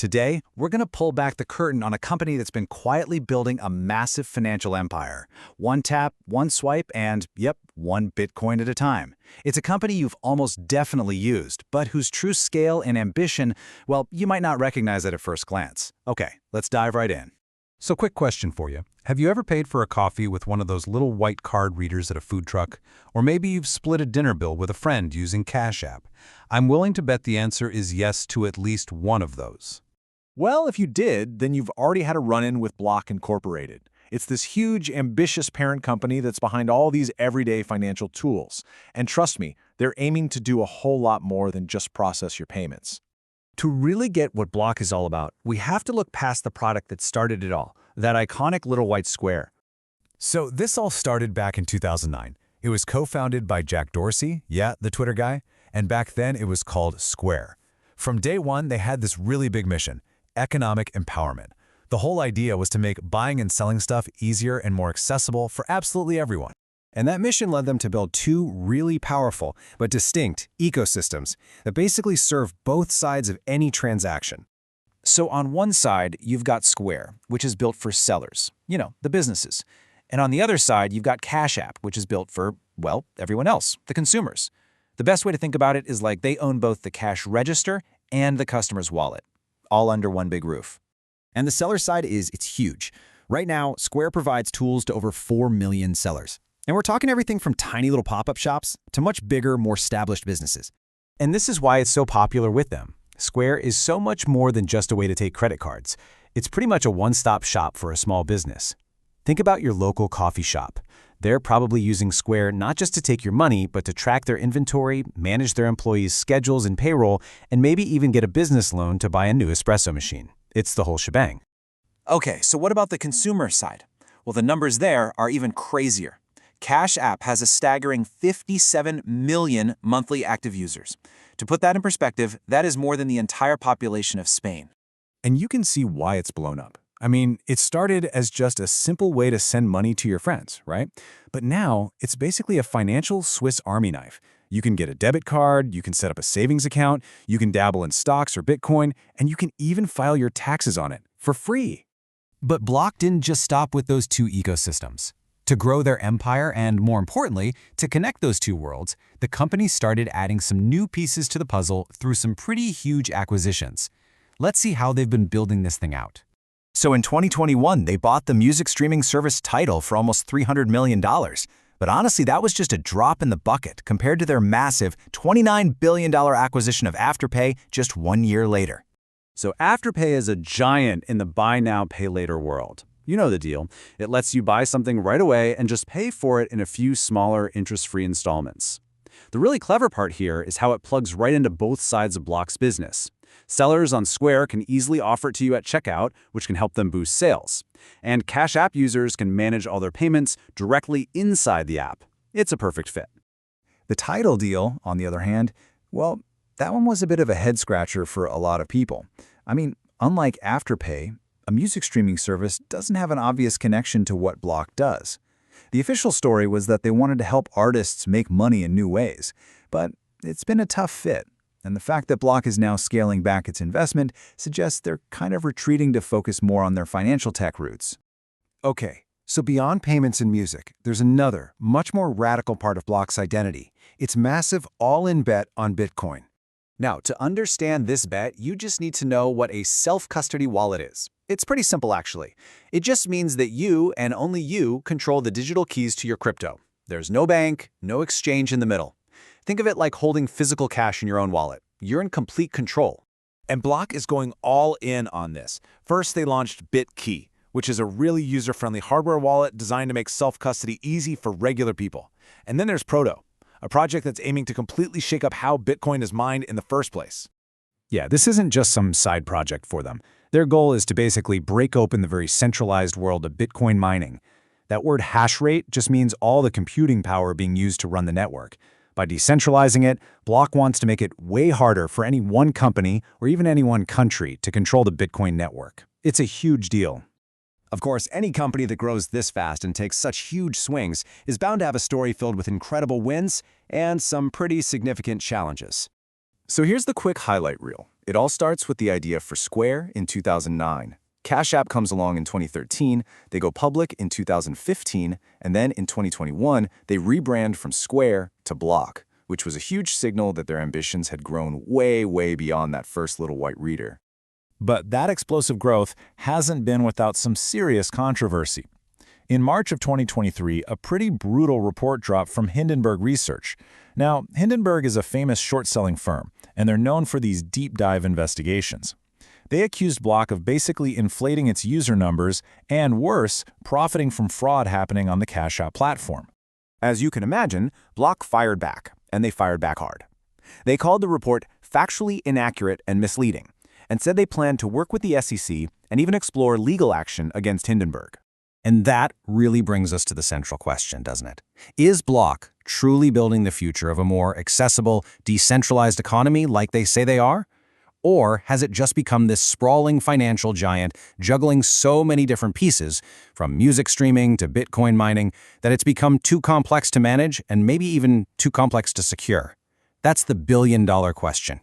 Today, we're going to pull back the curtain on a company that's been quietly building a massive financial empire. One tap, one swipe, and, yep, one Bitcoin at a time. It's a company you've almost definitely used, but whose true scale and ambition, well, you might not recognize it at first glance. Okay, let's dive right in. So quick question for you. Have you ever paid for a coffee with one of those little white card readers at a food truck? Or maybe you've split a dinner bill with a friend using Cash App? I'm willing to bet the answer is yes to at least one of those. Well, if you did, then you've already had a run-in with Block Incorporated. It's this huge, ambitious parent company that's behind all these everyday financial tools. And trust me, they're aiming to do a whole lot more than just process your payments. To really get what Block is all about, we have to look past the product that started it all, that iconic little white square. So this all started back in 2009. It was co-founded by Jack Dorsey, yeah, the Twitter guy, and back then it was called Square. From day one, they had this really big mission: economic empowerment. The whole idea was to make buying and selling stuff easier and more accessible for absolutely everyone. And that mission led them to build two really powerful but distinct ecosystems that basically serve both sides of any transaction. So on one side, you've got Square, which is built for sellers, the businesses. And on the other side, you've got Cash App, which is built for, well, everyone else, the consumers. The best way to think about it is like they own both the cash register and the customer's wallet, all under one big roof. And the seller side it's huge. Right now, Square provides tools to over 4 million sellers. And we're talking everything from tiny little pop-up shops to much bigger, more established businesses. And this is why it's so popular with them. Square is so much more than just a way to take credit cards. It's pretty much a one-stop shop for a small business. Think about your local coffee shop. They're probably using Square not just to take your money, but to track their inventory, manage their employees' schedules and payroll, and maybe even get a business loan to buy a new espresso machine. It's the whole shebang. Okay, so what about the consumer side? Well, the numbers there are even crazier. Cash App has a staggering 57 million monthly active users. To put that in perspective, that is more than the entire population of Spain. And you can see why it's blown up. I mean, it started as just a simple way to send money to your friends, right? But now, it's basically a financial Swiss Army knife. You can get a debit card, you can set up a savings account, you can dabble in stocks or Bitcoin, and you can even file your taxes on it for free. But Block didn't just stop with those two ecosystems. To grow their empire and, more importantly, to connect those two worlds, the company started adding some new pieces to the puzzle through some pretty huge acquisitions. Let's see how they've been building this thing out. So in 2021, they bought the music streaming service Tidal for almost $300 million. But honestly, that was just a drop in the bucket compared to their massive $29 billion acquisition of Afterpay just 1 year later. So Afterpay is a giant in the buy now, pay later world. You know the deal. It lets you buy something right away and just pay for it in a few smaller interest-free installments. The really clever part here is how it plugs right into both sides of Block's business. Sellers on Square can easily offer it to you at checkout, which can help them boost sales. And Cash App users can manage all their payments directly inside the app. It's a perfect fit. The Tidal deal, on the other hand, well, that one was a bit of a head-scratcher for a lot of people. I mean, unlike Afterpay, a music streaming service doesn't have an obvious connection to what Block does. The official story was that they wanted to help artists make money in new ways, but it's been a tough fit. And the fact that Block is now scaling back its investment suggests they're kind of retreating to focus more on their financial tech roots. Okay, so beyond payments and music, there's another, much more radical part of Block's identity. Its massive all-in bet on Bitcoin. Now, to understand this bet, you just need to know what a self-custody wallet is. It's pretty simple, actually. It just means that you, and only you, control the digital keys to your crypto. There's no bank, no exchange in the middle. Think of it like holding physical cash in your own wallet. You're in complete control. And Block is going all in on this. First, they launched BitKey, which is a really user-friendly hardware wallet designed to make self-custody easy for regular people. And then there's Proto, a project that's aiming to completely shake up how Bitcoin is mined in the first place. Yeah, this isn't just some side project for them. Their goal is to basically break open the very centralized world of Bitcoin mining. That word hash rate just means all the computing power being used to run the network. By decentralizing it, Block wants to make it way harder for any one company or even any one country to control the Bitcoin network. It's a huge deal. Of course, any company that grows this fast and takes such huge swings is bound to have a story filled with incredible wins and some pretty significant challenges. So here's the quick highlight reel. It all starts with the idea for Square in 2009. Cash App comes along in 2013, they go public in 2015, and then in 2021, they rebrand from Square to Block, which was a huge signal that their ambitions had grown way, way beyond that first little white reader. But that explosive growth hasn't been without some serious controversy. In March of 2023, a pretty brutal report dropped from Hindenburg Research. Now, Hindenburg is a famous short-selling firm, and they're known for these deep-dive investigations. They accused Block of basically inflating its user numbers and, worse, profiting from fraud happening on the Cash App platform. As you can imagine, Block fired back, and they fired back hard. They called the report factually inaccurate and misleading, and said they planned to work with the SEC and even explore legal action against Hindenburg. And that really brings us to the central question, doesn't it? Is Block truly building the future of a more accessible, decentralized economy like they say they are? Or has it just become this sprawling financial giant juggling so many different pieces, from music streaming to Bitcoin mining, that it's become too complex to manage and maybe even too complex to secure? That's the billion-dollar question.